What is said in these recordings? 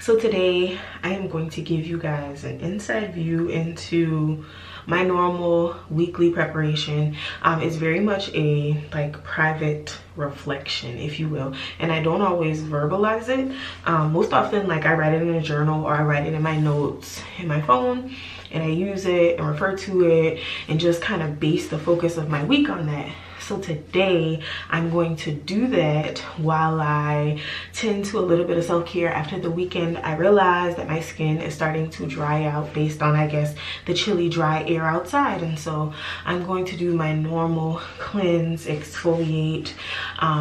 So today I am going to give you guys an inside view into my normal weekly preparation. It's very much a private reflection, if you will, and I don't always verbalize it. Most often I write it in a journal or I write it in my notes in my phone, and I use it and refer to it and just kind of base the focus of my week on that. So today I'm going to do that while I tend to a little bit of self-care. After the weekend, I realized that my skin is starting to dry out based on, I guess, the chilly, dry air outside. And so I'm going to do my normal cleanse, exfoliate.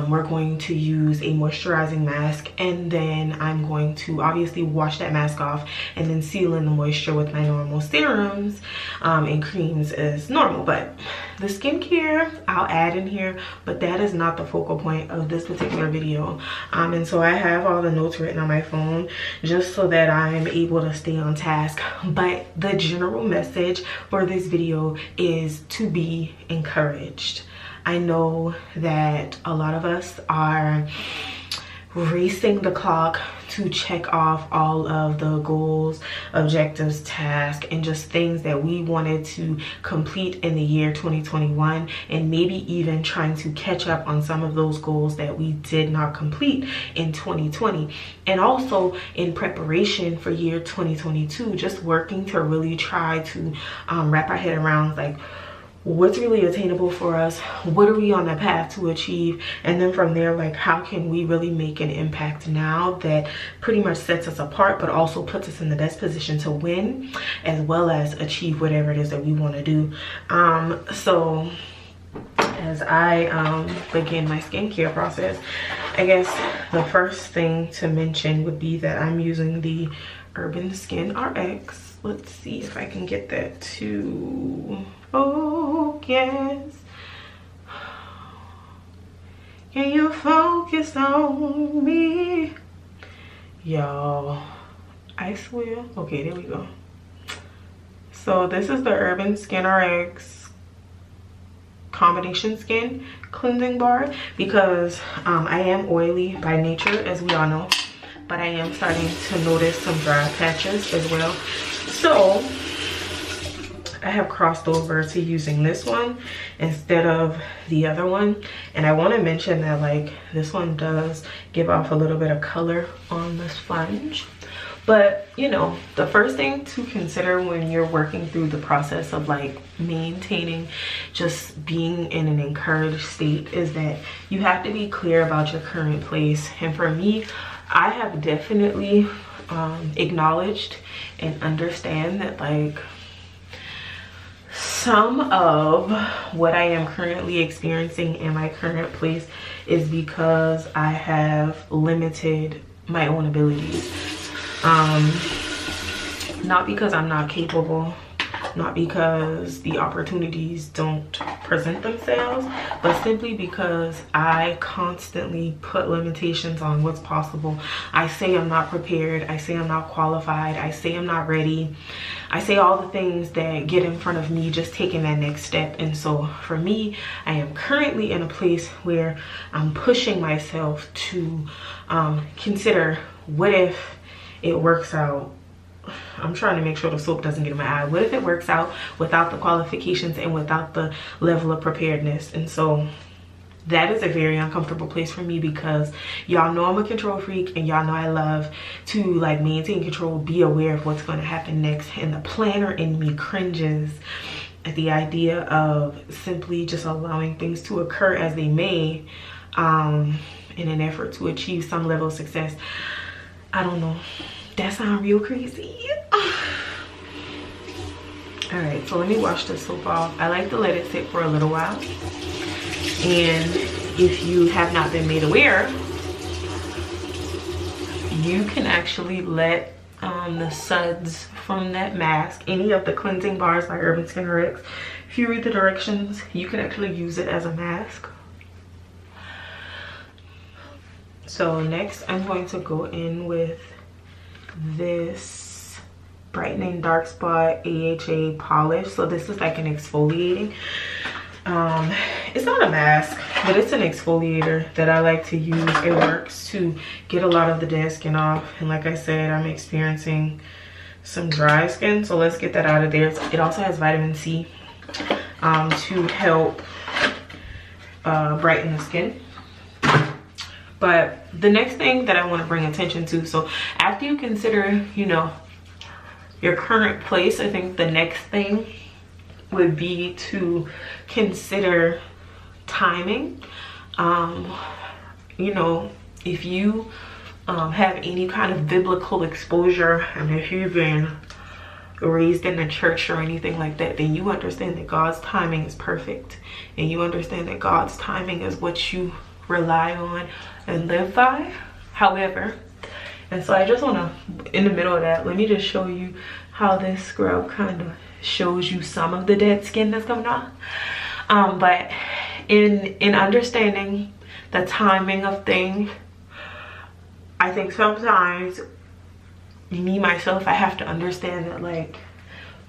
We're going to use a moisturizing mask, and then I'm going to obviously wash that mask off and then seal in the moisture with my normal serums and creams as normal. But the skincare I'll add in here, but that is not the focal point of this particular video. And so I have all the notes written on my phone just so that I'm able to stay on task. But the general message for this video is to be encouraged. I know that a lot of us are racing the clock to check off all of the goals, objectives, tasks, and just things that we wanted to complete in the year 2021, and maybe even trying to catch up on some of those goals that we did not complete in 2020. And also in preparation for year 2022, just working to really try to wrap our head around what's really attainable for us, what are we on the path to achieve, and then from there, how can we really make an impact now that pretty much sets us apart but also puts us in the best position to win as well as achieve whatever it is that we want to do. So as I begin my skincare process, I guess the first thing to mention would be that I'm using the Urban Skin RX. Let's see if I can get that to focus. Can you focus on me? Y'all, I swear. Okay, there we go. So this is the Urban Skin RX combination skin cleansing bar, because I am oily by nature, as we all know, but I am starting to notice some dry patches as well. So I have crossed over to using this one instead of the other one. And I want to mention that this one does give off a little bit of color on the sponge. But the first thing to consider when you're working through the process of maintaining just being in an encouraged state is that you have to be clear about your current place. And for me, I have definitely acknowledged and understand that some of what I am currently experiencing in my current place is because I have limited my own abilities. Not because I'm not capable, not because the opportunities don't present themselves, but simply because I constantly put limitations on what's possible. I say I'm not prepared, I say I'm not qualified, I say I'm not ready, I say all the things that get in front of me just taking that next step. And so for me, I am currently in a place where I'm pushing myself to consider, what if it works out? I'm trying to make sure the soap doesn't get in my eye. What if it works out without the qualifications and without the level of preparedness? And so that is a very uncomfortable place for me, because y'all know I'm a control freak, and y'all know I love to maintain control, be aware of what's going to happen next. And the planner in me cringes at the idea of simply just allowing things to occur as they may in an effort to achieve some level of success. I don't know. That sounds real crazy. All right, so let me wash this soap off. I like to let it sit for a little while. And if you have not been made aware, you can actually let the suds from that mask, any of the cleansing bars by Urban Skin RX, if you read the directions, you can actually use it as a mask. So next I'm going to go in with this brightening dark spot AHA polish. So this is an exfoliating It's not a mask, but it's an exfoliator that I like to use. It works to get a lot of the dead skin off, and like I said, I'm experiencing some dry skin, so let's get that out of there. It also has vitamin C to help brighten the skin. But the next thing that I want to bring attention to, so after you consider, you know, your current place, I think the next thing would be to consider timing. You know, if you have any kind of biblical exposure, and if you've been raised in the church or anything like that, then you understand that God's timing is perfect, and you understand that God's timing is what you rely on and live by. However, and so I just want to, in the middle of that, let me just show you how this scrub kind of shows you some of the dead skin that's coming off. But in understanding the timing of things, I think sometimes me myself, I have to understand that like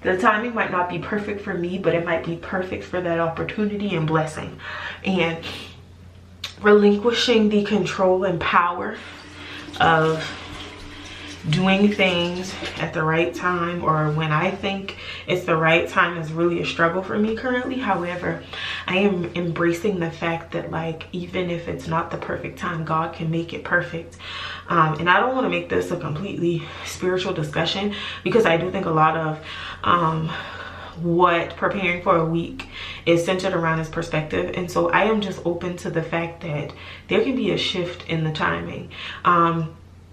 the timing might not be perfect for me, but it might be perfect for that opportunity and blessing. And relinquishing the control and power of doing things at the right time, or when I think it's the right time, is really a struggle for me currently. However, I am embracing the fact that like even if it's not the perfect time, God can make it perfect. And I don't want to make this a completely spiritual discussion, because I do think a lot of what preparing for a week is centered around is perspective. And so I am just open to the fact that there can be a shift in the timing.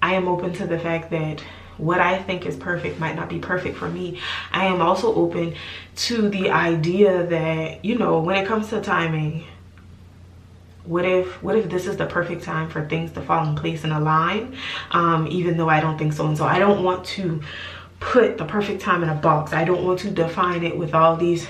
I am open to the fact that what I think is perfect might not be perfect for me. I am also open to the idea that, you know, when it comes to timing, what if this is the perfect time for things to fall in place and align, even though I don't think so. And so I don't want to put the perfect time in a box. I don't want to define it with all these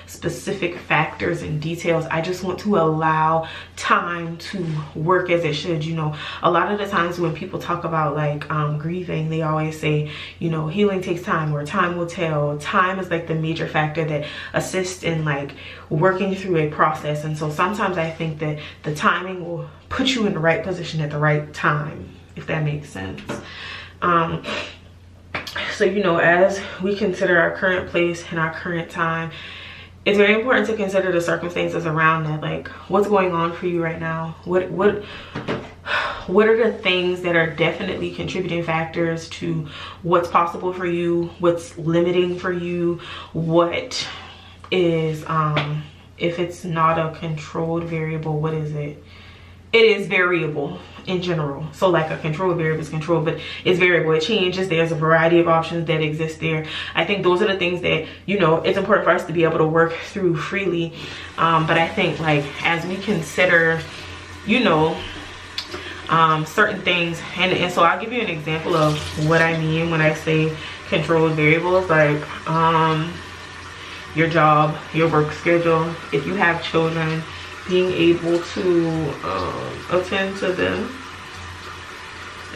specific factors and details. I just want to allow time to work as it should. You know, a lot of the times when people talk about like grieving, they always say, you know, healing takes time, or time will tell. Time is like the major factor that assists in like working through a process. And so sometimes I think that the timing will put you in the right position at the right time, if that makes sense. So, you know, as we consider our current place and our current time, it's very important to consider the circumstances around that. Like, what's going on for you right now? What are the things that are definitely contributing factors to what's possible for you? What's limiting for you? What is, if it's not a controlled variable, what is it? It is variable in general. So like a controlled variable is controlled, but it's variable, it changes. There's a variety of options that exist there. I think those are the things that, you know, it's important for us to be able to work through freely. But I think like as we consider, you know, certain things, and so I'll give you an example of what I mean when I say controlled variables, like your job, your work schedule, if you have children, being able to attend to them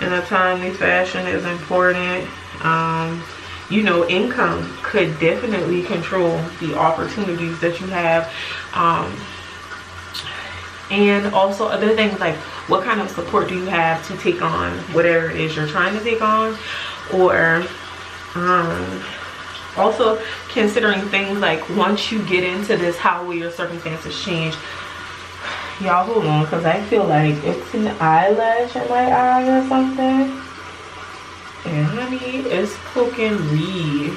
in a timely fashion is important. You know, income could definitely control the opportunities that you have, and also other things like what kind of support do you have to take on whatever it is you're trying to take on, or also considering things like once you get into this, how will your circumstances change? Y'all hold on, because I feel like it's an eyelash in my eye or something. And honey, it's cooking me.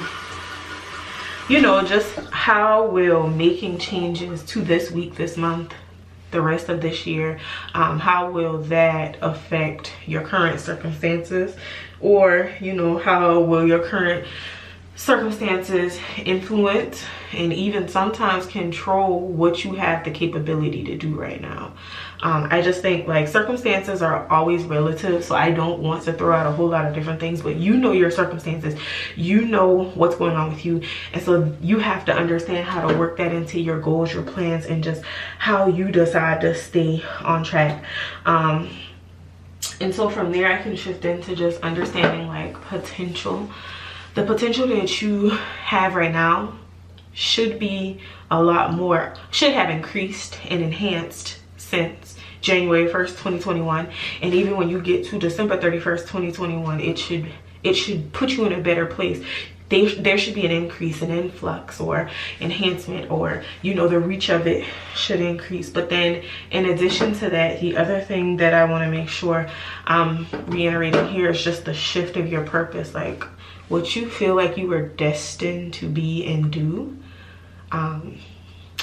You know, just how will making changes to this week, this month, the rest of this year, how will that affect your current circumstances? Or, you know, how will your current circumstances influence and even sometimes control what you have the capability to do right now? I just think like circumstances are always relative, so I don't want to throw out a whole lot of different things, but you know your circumstances, you know what's going on with you, and so you have to understand how to work that into your goals, your plans, and just how you decide to stay on track. And so from there I can shift into just understanding like potential, the potential that you have right now, should be a lot more, should have increased and enhanced since January 1st, 2021. And even when you get to December 31st, 2021, it should put you in a better place. There should be an increase, an influx or enhancement, or, you know, the reach of it should increase. But then in addition to that, the other thing that I want to make sure I'm reiterating here is just the shift of your purpose. Like, what you feel like you were destined to be and do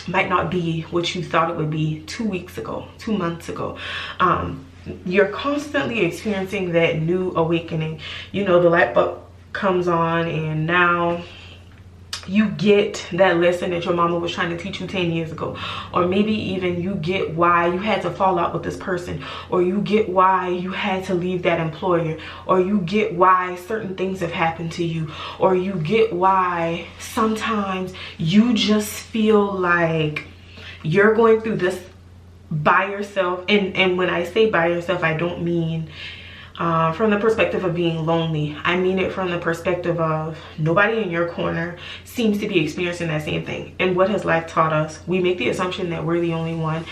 might not be what you thought it would be 2 weeks ago, 2 months ago. You're constantly experiencing that new awakening. You know, the light bulb comes on, and now you get that lesson that your mama was trying to teach you 10 years ago. Or maybe even you get why you had to fall out with this person, or you get why you had to leave that employer, or you get why certain things have happened to you, or you get why sometimes you just feel like you're going through this by yourself. And when I say by yourself, I don't mean from the perspective of being lonely. I mean it from the perspective of nobody in your corner seems to be experiencing that same thing. And what has life taught us? We make the assumption that we're the only one,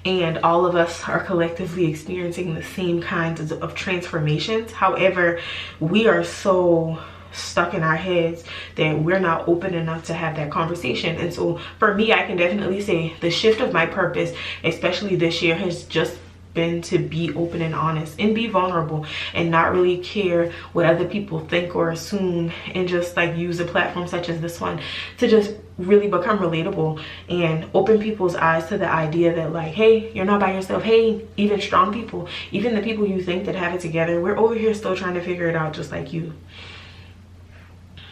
and all of us are collectively experiencing the same kinds of transformations. However, we are so stuck in our heads that we're not open enough to have that conversation. And so for me, I can definitely say the shift of my purpose, especially this year, has just been to be open and honest and be vulnerable and not really care what other people think or assume, and just like use a platform such as this one to just really become relatable and open people's eyes to the idea that, like, hey, you're not by yourself. Hey, even strong people, even the people you think that have it together, we're over here still trying to figure it out just like you.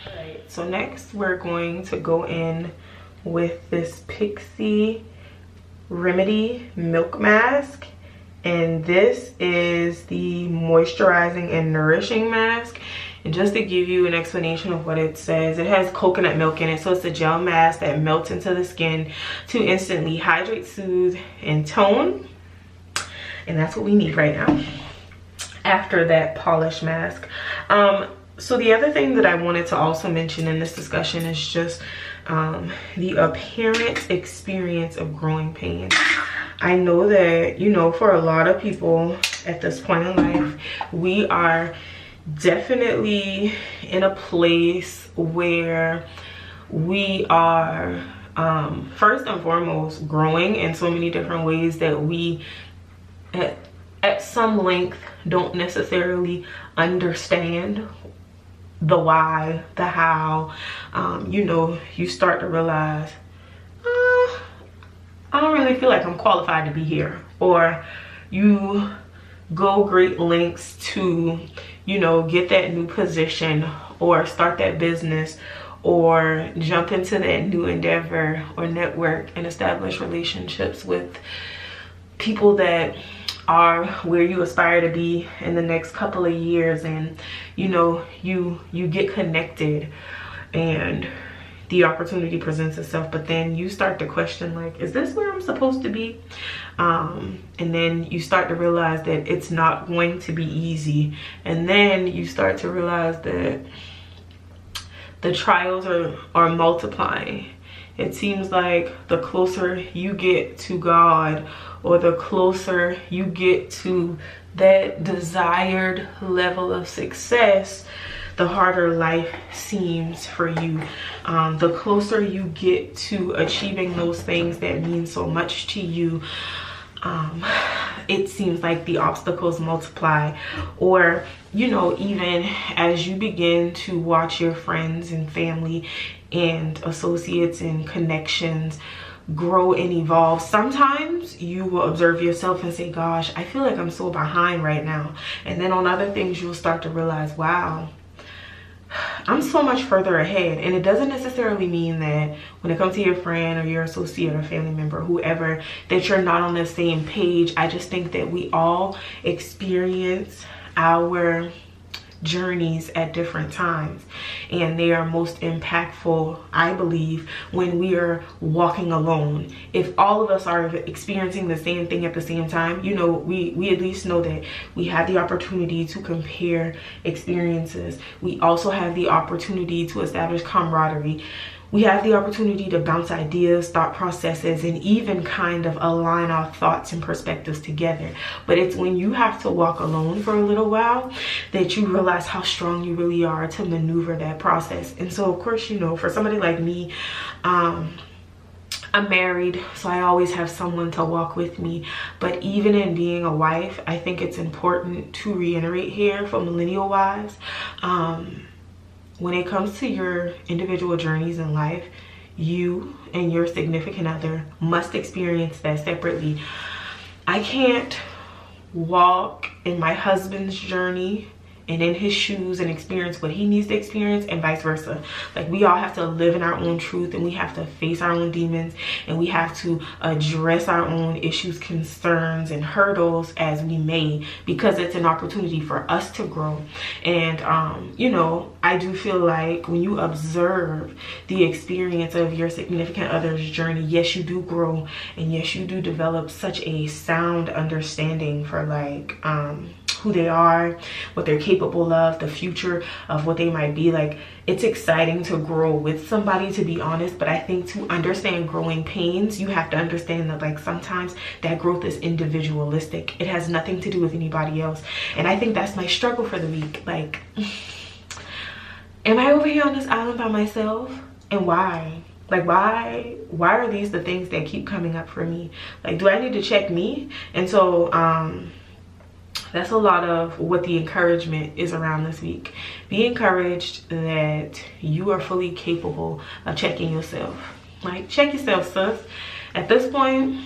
All right, so next we're going to go in with this Pixi Remedy Milk Mask. And this is the moisturizing and nourishing mask. And just to give you an explanation of what it says, it has coconut milk in it. So it's a gel mask that melts into the skin to instantly hydrate, soothe, and tone. And that's what we need right now after that polish mask. So the other thing that I wanted to also mention in this discussion is just the apparent experience of growing pains. I know that, you know, for a lot of people at this point in life, we are definitely in a place where we are first and foremost growing in so many different ways that we at some length don't necessarily understand the why, the how. You know, you start to realize, I don't really feel like I'm qualified to be here. Or you go great lengths to, you know, get that new position or start that business or jump into that new endeavor or network and establish relationships with people that are where you aspire to be in the next couple of years. And, you know, you get connected and the opportunity presents itself, but then you start to question, like, is this where I'm supposed to be? And then you start to realize that it's not going to be easy. And then you start to realize that the trials are multiplying. It seems like the closer you get to God, or the closer you get to that desired level of success, the harder life seems for you. The closer you get to achieving those things that mean so much to you, it seems like the obstacles multiply. Or, you know, even as you begin to watch your friends and family and associates and connections grow and evolve, sometimes you will observe yourself and say, gosh, I feel like I'm so behind right now. And then on other things, you'll start to realize, wow, I'm so much further ahead. And it doesn't necessarily mean that when it comes to your friend or your associate or family member, whoever, that you're not on the same page. I just think that we all experience our journeys at different times, and they are most impactful, I believe, when we are walking alone. If all of us are experiencing the same thing at the same time, you know, we at least know that we have the opportunity to compare experiences. We also have the opportunity to establish camaraderie. we have the opportunity to bounce ideas, thought processes, and even kind of align our thoughts and perspectives together. But it's when you have to walk alone for a little while that you realize how strong you really are to maneuver that process. And so, of course, you know, for somebody like me, I'm married, so I always have someone to walk with me. But even in being a wife, I think it's important to reiterate here for millennial wives, when it comes to your individual journeys in life, you and your significant other must experience that separately. I can't walk in my husband's journey and in his shoes and experience what he needs to experience, and vice versa. Like, we all have to live in our own truth, and we have to face our own demons, and we have to address our own issues, concerns, and hurdles as we may, because it's an opportunity for us to grow. And you know, I do feel like when you observe the experience of your significant other's journey, yes, you do grow, and yes, you do develop such a sound understanding for like who they are, what they're capable of, the future of what they might be. Like, it's exciting to grow with somebody, to be honest. But I think to understand growing pains, you have to understand that like sometimes that growth is individualistic. It has nothing to do with anybody else. And I think that's my struggle for the week. Like, am I over here on this island by myself? And why? Like, why are these the things that keep coming up for me? Like, do I need to check me? And so that's a lot of what the encouragement is around this week. Be encouraged that you are fully capable of checking yourself. Like, check yourself, sis. At this point,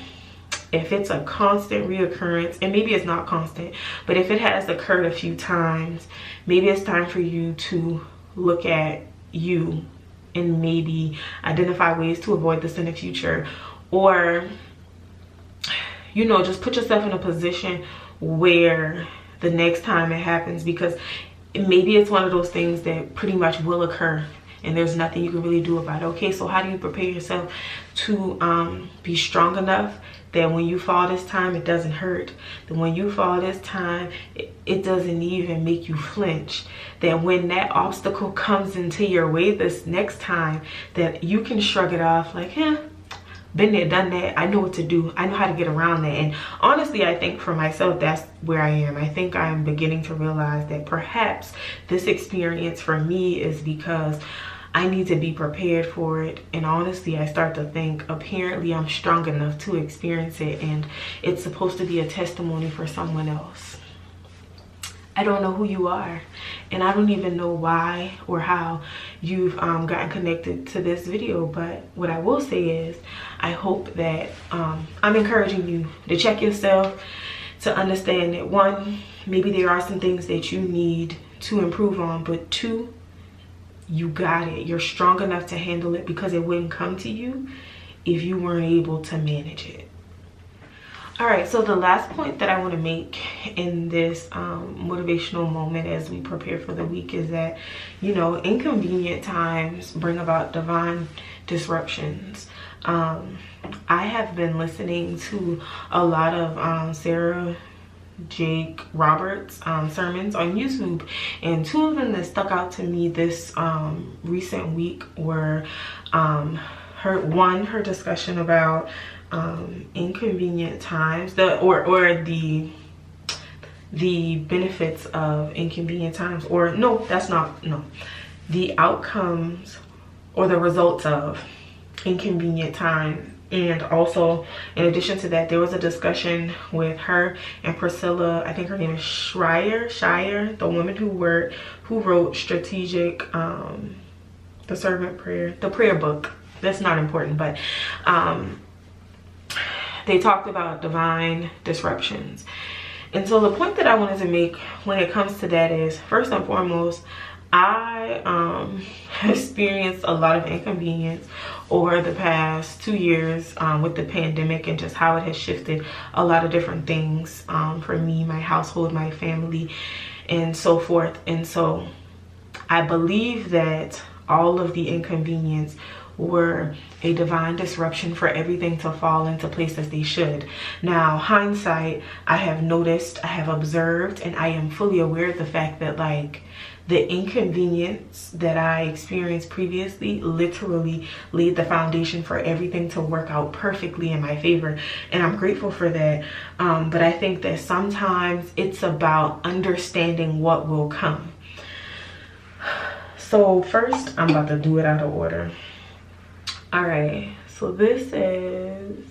if it's a constant reoccurrence, and maybe it's not constant, but if it has occurred a few times, maybe it's time for you to look at you and maybe identify ways to avoid this in the future. Or, you know, just put yourself in a position where the next time it happens, because maybe it's one of those things that pretty much will occur and there's nothing you can really do about it. Okay, so how do you prepare yourself to be strong enough that when you fall this time, it doesn't hurt? That when you fall this time, it doesn't even make you flinch? That when that obstacle comes into your way this next time, that you can shrug it off like, yeah, been there, done that. I know what to do. I know how to get around that. And honestly, I think for myself, that's where I am. I think I'm beginning to realize that perhaps this experience for me is because I need to be prepared for it. And honestly, I start to think apparently I'm strong enough to experience it, and it's supposed to be a testimony for someone else. I don't know who you are, and I don't even know why or how you've gotten connected to this video. But what I will say is, I hope that I'm encouraging you to check yourself, to understand that one, maybe there are some things that you need to improve on, but two, you got it. You're strong enough to handle it, because it wouldn't come to you if you weren't able to manage it. All right, so the last point that I want to make in this motivational moment as we prepare for the week is that, you know, inconvenient times bring about divine disruptions. I have been listening to a lot of Sarah Jake Roberts sermons on YouTube, and two of them that stuck out to me this recent week were her discussion about inconvenient times, the benefits of inconvenient times, or no, that's not, no, the outcomes or the results of inconvenient time. And also, in addition to that, there was a discussion with her and Priscilla, I think her name is Shire, the woman who wrote Strategic, the Servant Prayer, the prayer book. That's not important, but they talked about divine disruptions. And so the point that I wanted to make when it comes to that is, first and foremost, I experienced a lot of inconvenience over the past 2 years with the pandemic, and just how it has shifted a lot of different things for me, my household, my family, and so forth. And so I believe that all of the inconvenience were a divine disruption for everything to fall into place as they should. Now, hindsight, I have noticed, I have observed, and I am fully aware of the fact that like the inconvenience that I experienced previously literally laid the foundation for everything to work out perfectly in my favor, and I'm grateful for that. But I think that sometimes it's about understanding what will come. So first, I'm about to do it out of order. All right, so this is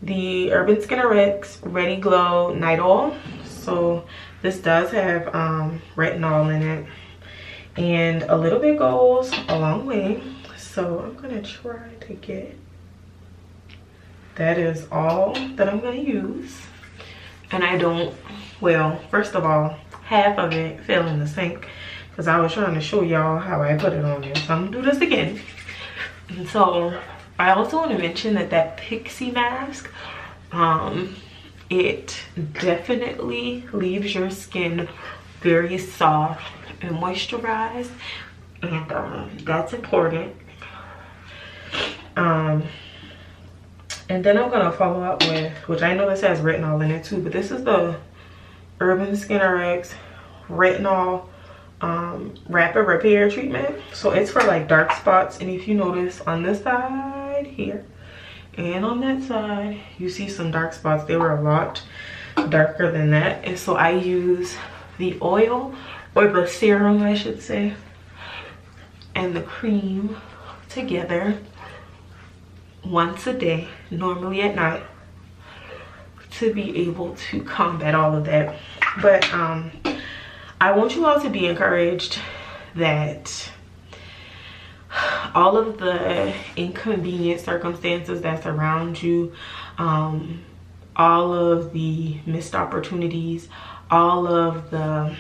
the Urban Skin Rx Ready Glow Night Oil. So this does have retinol in it, and a little bit goes a long way. So I'm gonna try to get, that is all that I'm gonna use. And I don't, well, first of all, half of it fell in the sink because I was trying to show y'all how I put it on there. So I'm gonna do this again. And so I also want to mention that Pixi mask, it definitely leaves your skin very soft and moisturized, and that's important. And then I'm gonna follow up with, which I know this has retinol in it too, but this is the Urban Skin Rx Retinol Rapid Repair Treatment. So it's for like dark spots, and if you notice on this side here and on that side, you see some dark spots. They were a lot darker than that, and so I use the oil, or the serum I should say, and the cream together once a day, normally at night, to be able to combat all of that. But I want you all to be encouraged that all of the inconvenient circumstances that surround you, all of the missed opportunities, all of the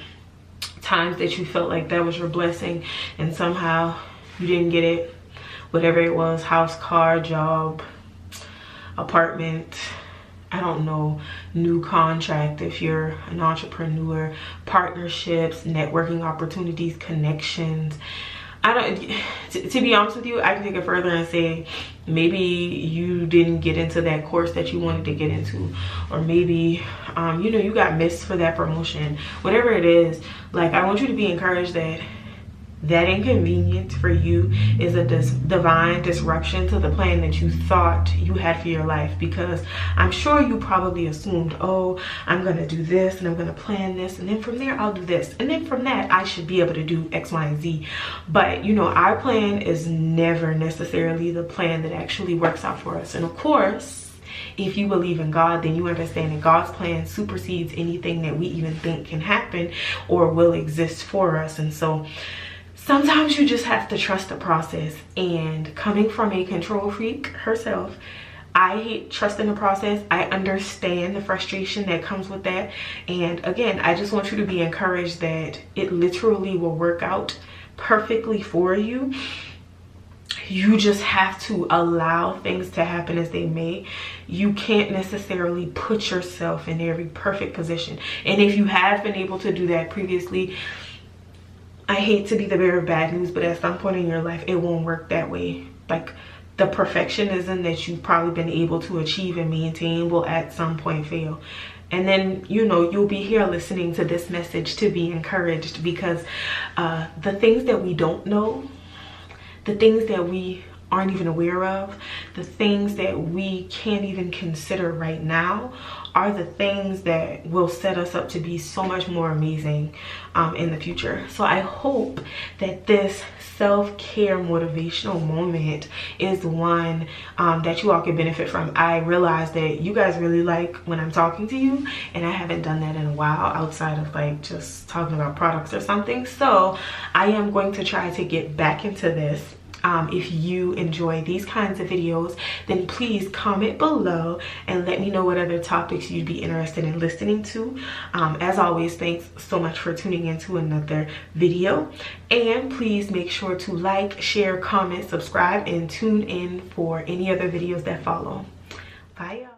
times that you felt like that was your blessing and somehow you didn't get it, whatever it was, house, car, job, apartment, I don't know, new contract if you're an entrepreneur, partnerships, networking opportunities, connections. I don't, to be honest with you, I can take it further and say maybe you didn't get into that course that you wanted to get into, or maybe you know, you got missed for that promotion. Whatever it is, like, I want you to be encouraged that that inconvenience for you is a divine disruption to the plan that you thought you had for your life. Because I'm sure you probably assumed, oh, I'm gonna do this and I'm gonna plan this, and then from there I'll do this, and then from that I should be able to do X, Y, and Z. But you know, our plan is never necessarily the plan that actually works out for us. And of course, if you believe in God, then you understand that God's plan supersedes anything that we even think can happen or will exist for us. And so sometimes you just have to trust the process. And coming from a control freak herself, I hate trusting the process. I understand the frustration that comes with that. And again, I just want you to be encouraged that it literally will work out perfectly for you. You just have to allow things to happen as they may. You can't necessarily put yourself in every perfect position. And if you have been able to do that previously, I hate to be the bearer of bad news, but at some point in your life, it won't work that way. Like, the perfectionism that you've probably been able to achieve and maintain will at some point fail. And then, you know, you'll be here listening to this message to be encouraged, because the things that we don't know, the things that we aren't even aware of, the things that we can't even consider right now, are the things that will set us up to be so much more amazing in the future. So I hope that this self-care motivational moment is one that you all can benefit from. I realize that you guys really like when I'm talking to you, and I haven't done that in a while outside of like just talking about products or something. So I am going to try to get back into this. If you enjoy these kinds of videos, then please comment below and let me know what other topics you'd be interested in listening to. As always, thanks so much for tuning into another video, and please make sure to like, share, comment, subscribe, and tune in for any other videos that follow. Bye, y'all.